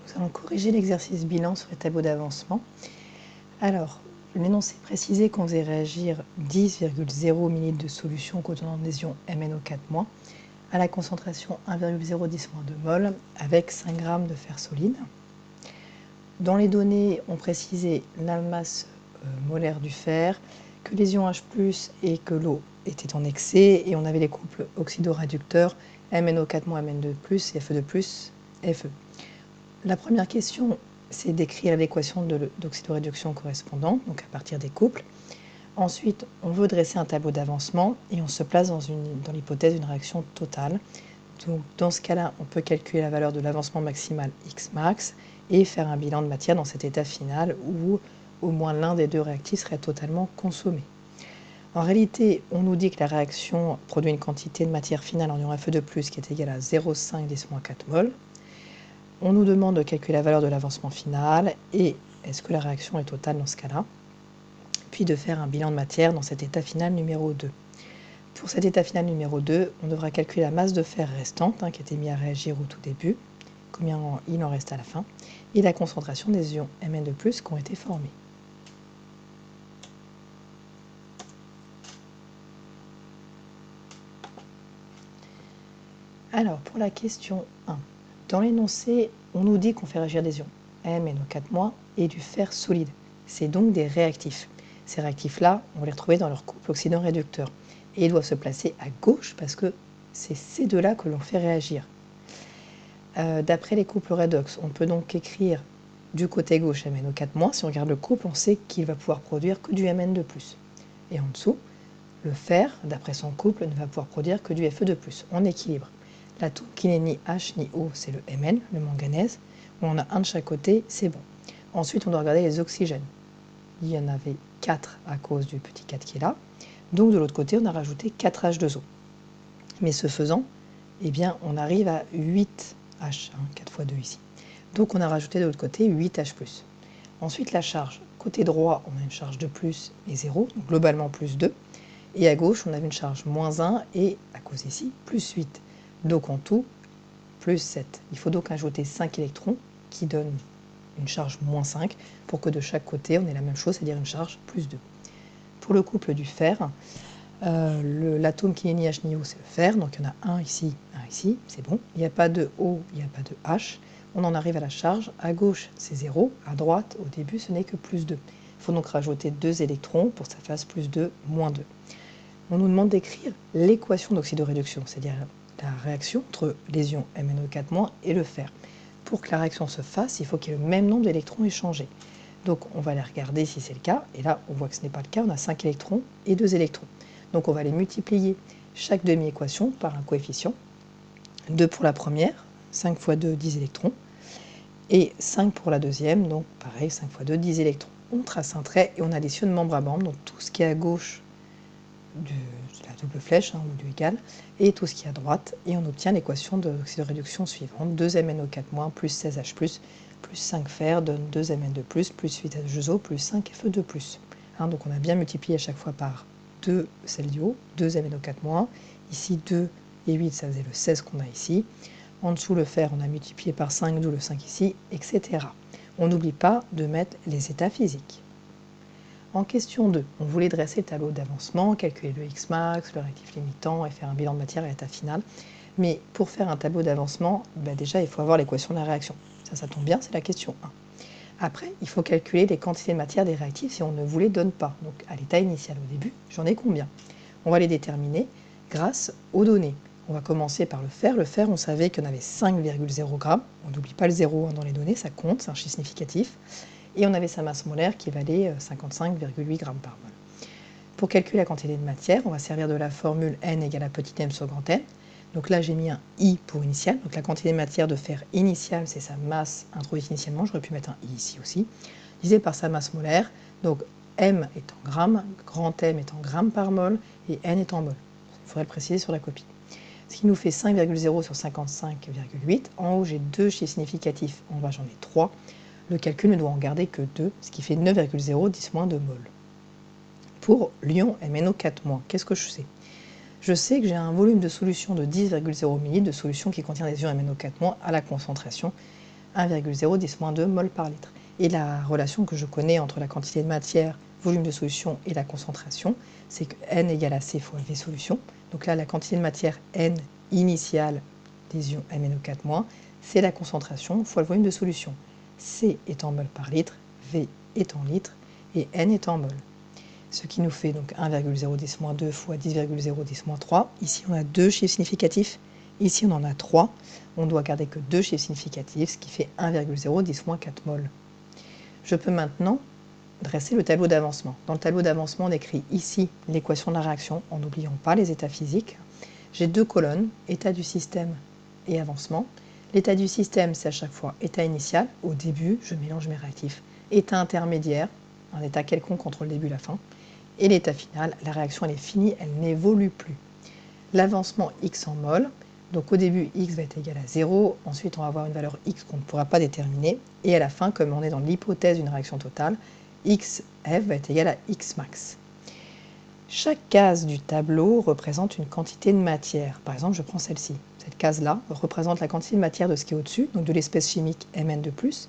Nous allons corriger l'exercice bilan sur les tableaux d'avancement. Alors, l'énoncé précisait qu'on faisait réagir 10,0 ml de solution contenant des ions MnO4- à la concentration 1,010- de mol avec 5 g de fer solide. Dans les données, on précisait la masse molaire du fer, que les ions H+, et que l'eau était en excès, et on avait les couples oxydoréducteurs MnO4- Mn2+, et Fe2+, Fe. La première question, c'est d'écrire l'équation d'oxydoréduction correspondante, donc à partir des couples. Ensuite, on veut dresser un tableau d'avancement et on se place dans l'hypothèse d'une réaction totale. Donc, dans ce cas-là, on peut calculer la valeur de l'avancement maximal Xmax et faire un bilan de matière dans cet état final où au moins l'un des deux réactifs serait totalement consommé. En réalité, on nous dit que la réaction produit une quantité de matière finale en ion Fe2+, qui est égale à 0,5 10-4 mol. On nous demande de calculer la valeur de l'avancement final et est-ce que la réaction est totale dans ce cas-là, puis de faire un bilan de matière dans cet état final numéro 2. Pour cet état final numéro 2, on devra calculer la masse de fer restante qui était mise à réagir au tout début, combien il en reste à la fin, et la concentration des ions Mn2+, qui ont été formés. Alors, pour la question 1, dans l'énoncé, on nous dit qu'on fait réagir des ions MnO4- et du fer solide. C'est donc des réactifs. Ces réactifs-là, on va les retrouver dans leur couple oxydant-réducteur. Et ils doivent se placer à gauche parce que c'est ces deux-là que l'on fait réagir. D'après les couples redox, on peut donc écrire du côté gauche MnO4-. Si on regarde le couple, on sait qu'il va pouvoir produire que du Mn2+. Et en dessous, le fer, d'après son couple, ne va pouvoir produire que du Fe2+. On équilibre. L'atome qui n'est ni H ni O, c'est le Mn, le manganèse. Où on a un de chaque côté, c'est bon. Ensuite, on doit regarder les oxygènes. Il y en avait 4 à cause du petit 4 qui est là. Donc de l'autre côté, on a rajouté 4 H2O. Mais ce faisant, eh bien, on arrive à 8 H, 4 fois 2 ici. Donc on a rajouté de l'autre côté 8 H+. Ensuite, la charge. Côté droit, on a une charge de plus et 0, donc globalement plus 2. Et à gauche, on avait une charge moins 1 et, à cause ici, plus 8. Donc en tout, plus 7. Il faut donc ajouter 5 électrons qui donnent une charge moins 5 pour que de chaque côté, on ait la même chose, c'est-à-dire une charge plus 2. Pour le couple du fer, l'atome qui n'est ni H ni O, c'est le fer. Donc il y en a un ici, c'est bon. Il n'y a pas de O, il n'y a pas de H. On en arrive à la charge. À gauche, c'est 0. À droite, au début, ce n'est que plus 2. Il faut donc rajouter 2 électrons pour que ça fasse plus 2, moins 2. On nous demande d'écrire l'équation d'oxydoréduction, c'est-à-dire la réaction entre les ions MnO4- et le fer. Pour que la réaction se fasse, il faut qu'il y ait le même nombre d'électrons échangés. Donc on va aller regarder si c'est le cas, et là on voit que ce n'est pas le cas, on a 5 électrons et 2 électrons. Donc on va les multiplier chaque demi-équation par un coefficient. 2 pour la première, 5 fois 2, 10 électrons, et 5 pour la deuxième, donc pareil, 5 fois 2, 10 électrons. On trace un trait et on additionne membre à membre, donc tout ce qui est à gauche de la double flèche, ou du égal, et tout ce qui est à droite, et on obtient l'équation d'oxydoréduction suivante. 2 MnO4- plus 16H+, plus 5 fer donne 2 Mn2+, plus 8 H2O, plus 5 Fe2+. Donc on a bien multiplié à chaque fois par 2 celle du haut, 2 MnO4-. Ici 2 et 8, ça faisait le 16 qu'on a ici. En dessous le fer, on a multiplié par 5, d'où le 5 ici, etc. On n'oublie pas de mettre les états physiques. En question 2, on voulait dresser le tableau d'avancement, calculer le Xmax, le réactif limitant et faire un bilan de matière à l'état final. Mais pour faire un tableau d'avancement, déjà il faut avoir l'équation de la réaction. Ça tombe bien, c'est la question 1. Après, il faut calculer les quantités de matière des réactifs si on ne vous les donne pas. Donc à l'état initial au début, j'en ai combien? On va les déterminer grâce aux données. On va commencer par le fer. Le fer, on savait qu'il y en avait 5,0 g. On n'oublie pas le 0 dans les données, ça compte, c'est un chiffre significatif. Et on avait sa masse molaire qui valait 55,8 g par mol. Pour calculer la quantité de matière, on va servir de la formule N égale à petit m sur grand N. Donc là, j'ai mis un I pour initial. Donc la quantité de matière de fer initiale, c'est sa masse introduite initialement. J'aurais pu mettre un I ici aussi. Divisé par sa masse molaire. Donc M est en grammes, grand M est en grammes par mol et N est en mol. Il faudrait le préciser sur la copie. Ce qui nous fait 5,0 sur 55,8. En haut, j'ai deux chiffres significatifs. En bas, j'en ai 3. Le calcul ne doit en garder que 2, ce qui fait 9,0 10 moins de mol. Pour l'ion MnO4-, qu'est-ce que je sais? Je sais que j'ai un volume de solution de 10,0 ml de solution qui contient des ions MnO4- à la concentration 1,010-2 mol par litre. Et la relation que je connais entre la quantité de matière, volume de solution et la concentration, c'est que N égale à C fois V solution. Donc là, la quantité de matière N initiale des ions MnO4-, c'est la concentration fois le volume de solution. C est en mol par litre, V est en litres et N est en mol. Ce qui nous fait donc 1,010-2 fois 10,010-3. Ici, on a deux chiffres significatifs. Ici, on en a 3. On doit garder que deux chiffres significatifs, ce qui fait 1,010-4 mol. Je peux maintenant dresser le tableau d'avancement. Dans le tableau d'avancement, on écrit ici l'équation de la réaction, en n'oubliant pas les états physiques. J'ai deux colonnes, état du système et avancement. L'état du système, c'est à chaque fois état initial, au début, je mélange mes réactifs. État intermédiaire, un état quelconque entre le début et la fin. Et l'état final, la réaction elle est finie, elle n'évolue plus. L'avancement x en mol, donc au début x va être égal à 0, ensuite on va avoir une valeur x qu'on ne pourra pas déterminer, et à la fin, comme on est dans l'hypothèse d'une réaction totale, xf va être égal à x max. Chaque case du tableau représente une quantité de matière. Par exemple, je prends celle-ci. Cette case-là représente la quantité de matière de ce qui est au-dessus, donc de l'espèce chimique Mn2+,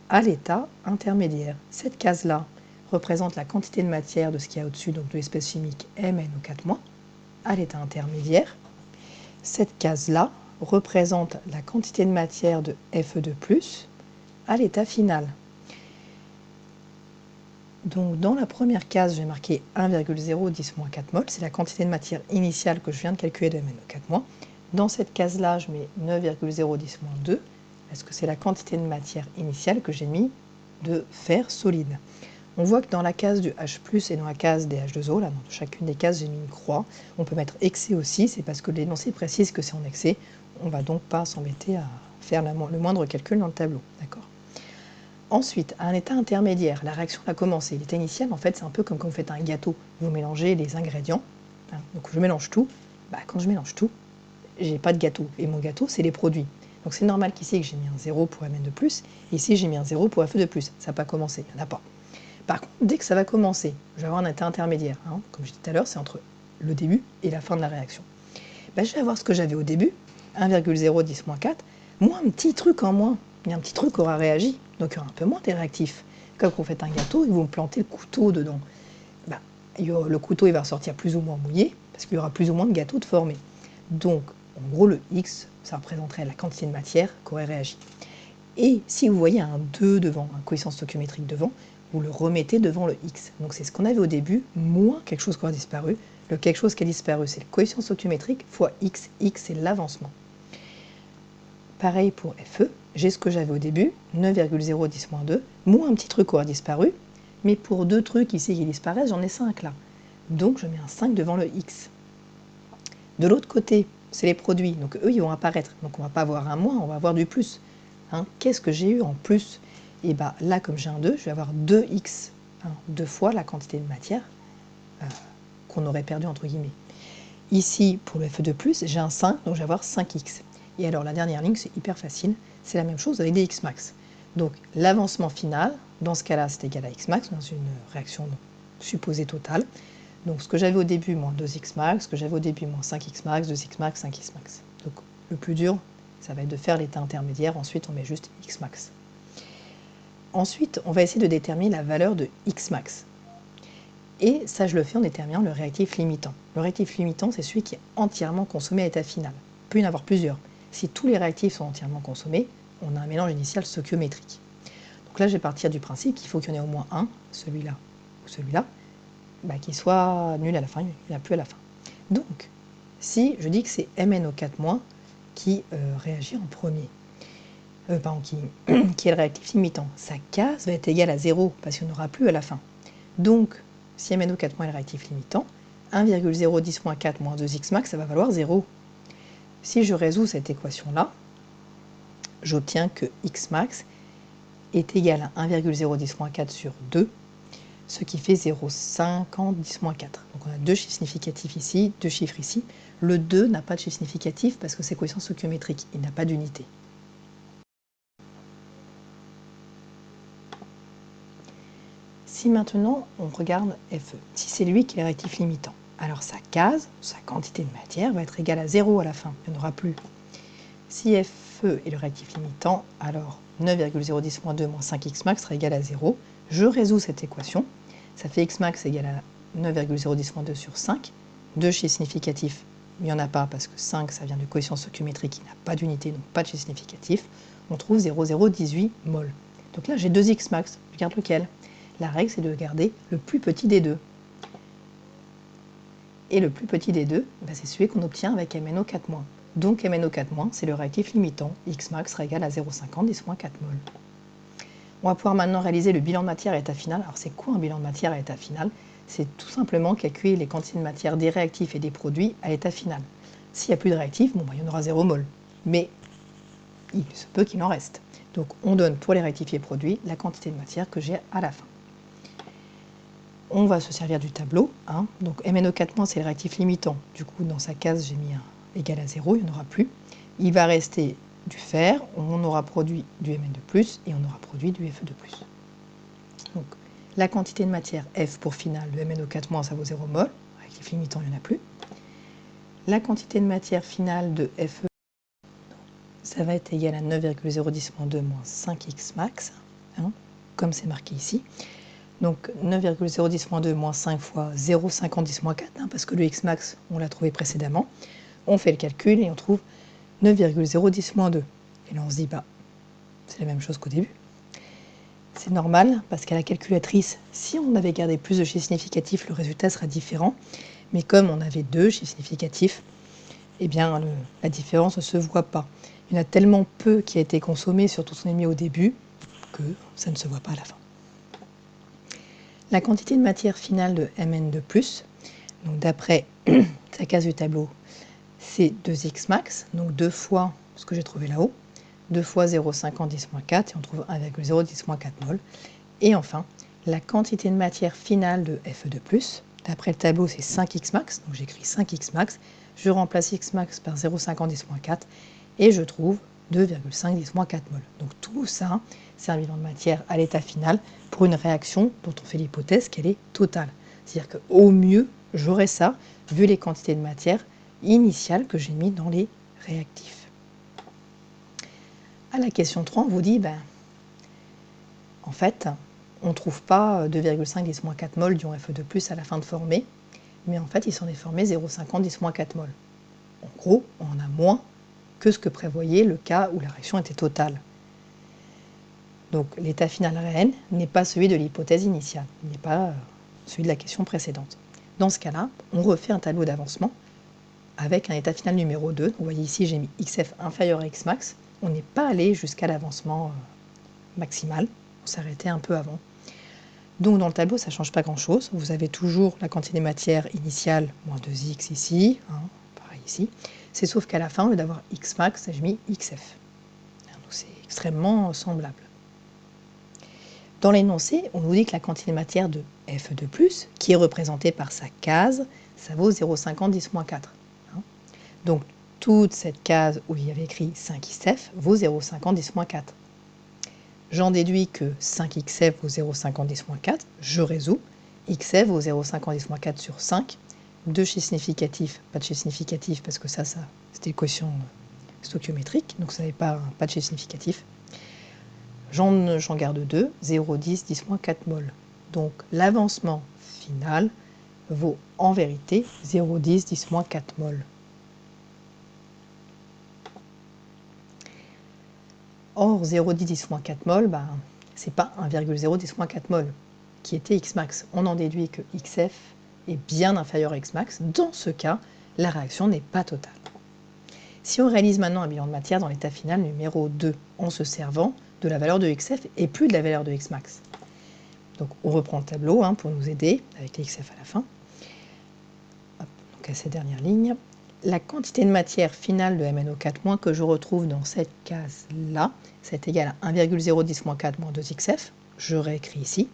à l'état intermédiaire. Cette case-là représente la quantité de matière de ce qu'il y a au-dessus, donc de l'espèce chimique MnO4-, à l'état intermédiaire. Cette case-là représente la quantité de matière de Fe2+, à l'état final. Donc dans la première case, j'ai marqué 1,010-4 mol, c'est la quantité de matière initiale que je viens de calculer de MnO4-. Dans cette case-là, je mets 9,010-2, parce que c'est la quantité de matière initiale que j'ai mis de fer solide. On voit que dans la case du H+, et dans la case des H2O, là, dans chacune des cases, j'ai mis une croix. On peut mettre excès aussi, c'est parce que l'énoncé précise que c'est en excès. On ne va donc pas s'embêter à faire le moindre calcul dans le tableau. D'accord ? Ensuite, à un état intermédiaire, la réaction a commencé. L'état initial, en fait, c'est un peu comme quand vous faites un gâteau. Vous mélangez les ingrédients. Hein, donc je mélange tout. Quand je mélange tout, j'ai pas de gâteau. Et mon gâteau, c'est les produits. Donc c'est normal qu'ici, que j'ai mis un 0 pour Mn2+, et ici, j'ai mis un 0 pour Fe2+. Ça n'a pas commencé, il n'y en a pas. Par contre, dès que ça va commencer, je vais avoir un état intermédiaire. Hein. Comme je disais tout à l'heure, c'est entre le début et la fin de la réaction. Je vais avoir ce que j'avais au début, 1,010-4, moins un petit truc en moins. Il y a un petit truc qui aura réagi, donc il y aura un peu moins des réactifs. Comme quand vous faites un gâteau et vous plantez le couteau dedans. Le couteau il va ressortir plus ou moins mouillé, parce qu'il y aura plus ou moins de gâteaux de formés. Donc, en gros, le X, ça représenterait la quantité de matière qui aurait réagi. Et si vous voyez un 2 devant, un coefficient stoichiométrique devant, vous le remettez devant le X. Donc c'est ce qu'on avait au début, moins quelque chose qui aura disparu. Le quelque chose qui a disparu, c'est le coefficient stoichiométrique fois X. X, c'est l'avancement. Pareil pour Fe, j'ai ce que j'avais au début, 9,010-2, moins un petit truc qui aura disparu, mais pour deux trucs ici qui disparaissent, j'en ai 5 là. Donc je mets un 5 devant le X. De l'autre côté, c'est les produits, donc eux ils vont apparaître. Donc on ne va pas avoir un moins, on va avoir du plus. Hein, qu'est-ce que j'ai eu en plus? Et là, comme j'ai un 2, je vais avoir 2x, hein, 2 fois la quantité de matière qu'on aurait perdu entre guillemets. Ici, pour le Fe2+, j'ai un 5, donc je vais avoir 5x. Et alors la dernière ligne, c'est hyper facile, c'est la même chose avec des x max. Donc l'avancement final, dans ce cas-là, c'est égal à x max, dans une réaction supposée totale. Donc ce que j'avais au début, moins 2x max, ce que j'avais au début, moins 5x max, 2x max, 5x max. Donc le plus dur, ça va être de faire l'état intermédiaire, ensuite on met juste x max. Ensuite, on va essayer de déterminer la valeur de x max. Et ça, je le fais en déterminant le réactif limitant. Le réactif limitant, c'est celui qui est entièrement consommé à l'état final. Il peut y en avoir plusieurs. Si tous les réactifs sont entièrement consommés, on a un mélange initial stoichiométrique. Donc là, je vais partir du principe qu'il faut qu'il y en ait au moins un, celui-là ou celui-là, qui soit nul à la fin, il n'y en a plus à la fin. Donc, si je dis que c'est MnO4- qui réagit en premier, qui est le réactif limitant, sa case va être égale à 0, parce qu'il n'y en aura plus à la fin. Donc, si MnO4- est le réactif limitant, 1,010-4 moins 2x max, ça va valoir 0. Si je résous cette équation-là, j'obtiens que x max est égal à 1,010-4 sur 2, ce qui fait 0,50-10-4. Donc on a deux chiffres significatifs ici, deux chiffres ici. Le 2 n'a pas de chiffre significatif parce que c'est coefficient stoichiométrique, il n'a pas d'unité. Si maintenant on regarde Fe, si c'est lui qui est le réactif limitant, alors sa case, sa quantité de matière va être égale à 0 à la fin, il n'y en aura plus. Si FE est le réactif limitant, alors 9,010 moins 2 moins 5x max sera égal à 0. Je résous cette équation. Ça fait x max égale à 9,010 moins 2 sur 5. 2 chez significatif, il n'y en a pas parce que 5, ça vient du quotient stoichiométrique qui n'a pas d'unité, donc pas de chez significatif. On trouve 0,018 mol. Donc là, j'ai 2x max. Je garde lequel? La règle, c'est de garder le plus petit des deux. Et le plus petit des deux, c'est celui qu'on obtient avec MnO4-. Donc MnO4-, c'est le réactif limitant. X max sera égal à 0,50 10 moins 4 mol. On va pouvoir maintenant réaliser le bilan de matière à l'état final. Alors c'est quoi un bilan de matière à l'état final? C'est tout simplement calculer les quantités de matière des réactifs et des produits à l'état final. S'il n'y a plus de réactifs, il y en aura 0 mol. Mais il se peut qu'il en reste. Donc on donne pour les réactifs et produits la quantité de matière que j'ai à la fin. On va se servir du tableau. Donc MnO4- c'est le réactif limitant. Du coup, dans sa case, j'ai mis un égal à 0, il n'y en aura plus. Il va rester du fer, on aura produit du Mn de plus et on aura produit du Fe de plus. Donc la quantité de matière F pour finale de MnO4-, ça vaut 0 mol. Réactif limitant, il n'y en a plus. La quantité de matière finale de Fe, ça va être égal à 9,010 moins 2 moins 5x max, comme c'est marqué ici. Donc 9,010 moins 2 moins 5 fois 0,50 10 moins 4, parce que le x max, on l'a trouvé précédemment. On fait le calcul et on trouve 9,010 moins 2. Et là, on se dit, c'est la même chose qu'au début. C'est normal, parce qu'à la calculatrice, si on avait gardé plus de chiffres significatifs, le résultat sera différent. Mais comme on avait 2 chiffres significatifs, la différence ne se voit pas. Il y en a tellement peu qui a été consommé, surtout si on est mis au début, que ça ne se voit pas à la fin. La quantité de matière finale de Mn de plus, donc d'après sa case du tableau, c'est 2x max, donc 2 fois ce que j'ai trouvé là-haut, 2 fois 0,50 10 moins 4, et on trouve 1,010 moins 4 mol. Et enfin, la quantité de matière finale de Fe de plus, d'après le tableau, c'est 5x max, donc j'écris 5x max, je remplace x max par 0,50 10 moins 4, et je trouve 2,5 10 moins 4 mol. Donc tout ça, c'est un bilan de matière à l'état final pour une réaction dont on fait l'hypothèse qu'elle est totale. C'est-à-dire qu'au mieux, j'aurai ça, vu les quantités de matière initiales que j'ai mis dans les réactifs. À la question 3, on vous dit, en fait, on ne trouve pas 2,5 10 moins 4 mol d'ion Fe de plus à la fin de formée, mais en fait, il s'en est formé 0,50 10 moins 4 mol. En gros, on en a moins que ce que prévoyait le cas où la réaction était totale. Donc l'état final réel n'est pas celui de l'hypothèse initiale, il n'est pas celui de la question précédente. Dans ce cas-là, on refait un tableau d'avancement avec un état final numéro 2. Vous voyez ici, j'ai mis xf inférieur à xmax. On n'est pas allé jusqu'à l'avancement maximal, on s'arrêtait un peu avant. Donc dans le tableau, ça ne change pas grand-chose. Vous avez toujours la quantité de matière initiale, moins 2x ici, pareil ici. C'est sauf qu'à la fin, au lieu d'avoir xmax, j'ai mis xf. Donc c'est extrêmement semblable. Dans l'énoncé, on nous dit que la quantité de matière de Fe de plus, qui est représentée par sa case, ça vaut 0,50 10 moins 4. Donc toute cette case où il y avait écrit 5xf vaut 0,50 10 moins 4. J'en déduis que 5xf vaut 0,50 10 moins 4, je résous, xf vaut 0,50 10 moins 4 sur 5, 2 chiffres significatifs, pas de chiffre significatif parce que ça c'était le quotient stoichiométrique, donc ça n'avait pas de chiffre significatif. J'en garde 2, 0,10 10 moins 4 mol. Donc l'avancement final vaut en vérité 0,10 10 moins 4 mol. Or, 0,10 10 moins 4 mol, ce n'est pas 1,010 moins 4 mol, qui était x max. On en déduit que xf est bien inférieur à x max. Dans ce cas, la réaction n'est pas totale. Si on réalise maintenant un bilan de matière dans l'état final numéro 2, en se servant de la valeur de xf et plus de la valeur de x max. Donc on reprend le tableau pour nous aider, avec les xf à la fin. Hop, donc à ces dernières lignes. La quantité de matière finale de MnO4- que je retrouve dans cette case-là, c'est égal à 1,010 moins 4 moins 2xf. Je réécris ici.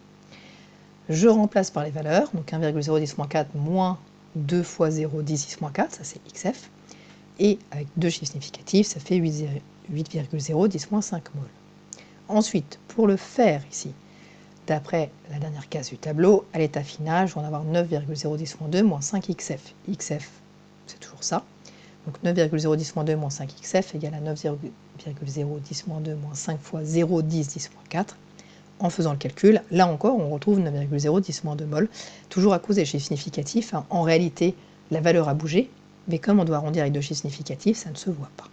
Je remplace par les valeurs, donc 1,010 moins 4 moins 2 fois 0,10 6 moins 4, ça c'est xf. Et avec deux chiffres significatifs, ça fait 8,010 moins 5 mol. Ensuite, pour le faire ici, d'après la dernière case du tableau, à l'état final, je vais en avoir 9,010 moins 2 moins 5 xf. xf, c'est toujours ça. Donc 9,010-2 moins 5xf égale à 9,010-2 moins 5 fois 0,10-10-4. En faisant le calcul, là encore, on retrouve 9,010-2 mol, toujours à cause des chiffres significatifs. En réalité, la valeur a bougé, mais comme on doit arrondir avec deux chiffres significatifs, ça ne se voit pas.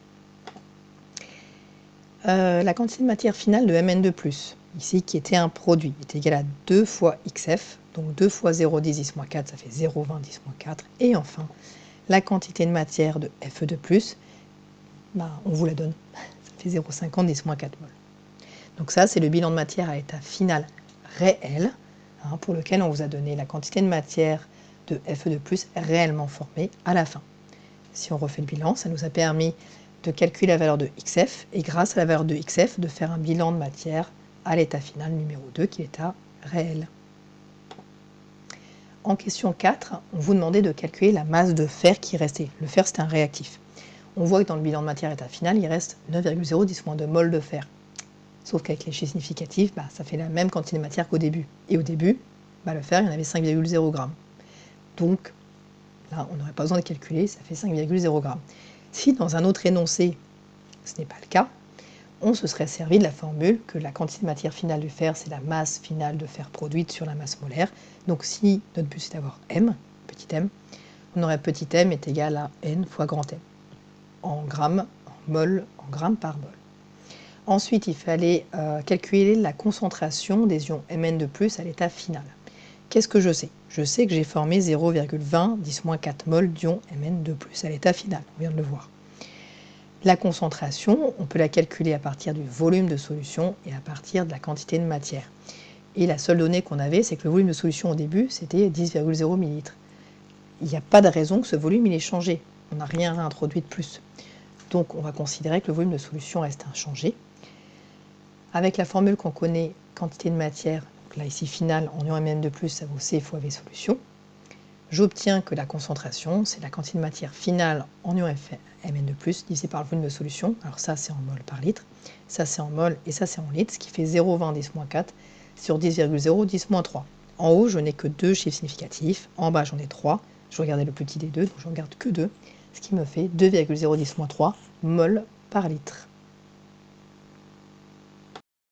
La quantité de matière finale de Mn2+, ici, qui était un produit, est égale à 2 fois xf, donc 2 fois 0,10-4, ça fait 0,20-4. Et enfin, la quantité de matière de Fe2+, on vous la donne, ça fait 0,50-4 mol. Donc ça, c'est le bilan de matière à l'état final réel, pour lequel on vous a donné la quantité de matière de Fe2+, réellement formée à la fin. Si on refait le bilan, ça nous a permis de calculer la valeur de xf, et grâce à la valeur de xf, de faire un bilan de matière à l'état final numéro 2, qui est l'état réel. En question 4, on vous demandait de calculer la masse de fer qui restait. Le fer, c'est un réactif. On voit que dans le bilan de matière à l'état final, il reste 9,010-2 mol de fer. Sauf qu'avec les chiffres significatifs, ça fait la même quantité de matière qu'au début. Et au début, le fer, il y en avait 5,0 g. Donc, là, on n'aurait pas besoin de calculer, ça fait 5,0 g. Si dans un autre énoncé, ce n'est pas le cas, on se serait servi de la formule que la quantité de matière finale du fer, c'est la masse finale de fer produite sur la masse molaire. Donc si notre but c'est d'avoir m, petit m, on aurait petit m est égal à n fois grand m, en grammes, en mol, en grammes par mol. Ensuite, il fallait calculer la concentration des ions Mn2+ à l'état final. Qu'est-ce que je sais? Je sais que j'ai formé 0,20-4 mol d'ions Mn2+ à l'état final, on vient de le voir. La concentration, on peut la calculer à partir du volume de solution et à partir de la quantité de matière. Et la seule donnée qu'on avait, c'est que le volume de solution au début, c'était 10,0 ml. Il n'y a pas de raison que ce volume il ait changé. On n'a rien introduit de plus. Donc on va considérer que le volume de solution reste inchangé. Avec la formule qu'on connaît, quantité de matière, donc là ici finale en ion Mn2+, ça vaut C fois V solution. J'obtiens que la concentration, c'est la quantité de matière finale en ion Mn2+, divisé par le volume de solution. Alors ça, c'est en mol par litre. Ça, c'est en mol et ça, c'est en litres, ce qui fait 0,20-4 sur 10,0-3. En haut, je n'ai que deux chiffres significatifs. En bas, j'en ai 3. Je regardais le plus petit des deux, donc je ne regarde que 2, ce qui me fait 2,0-3 mol par litre.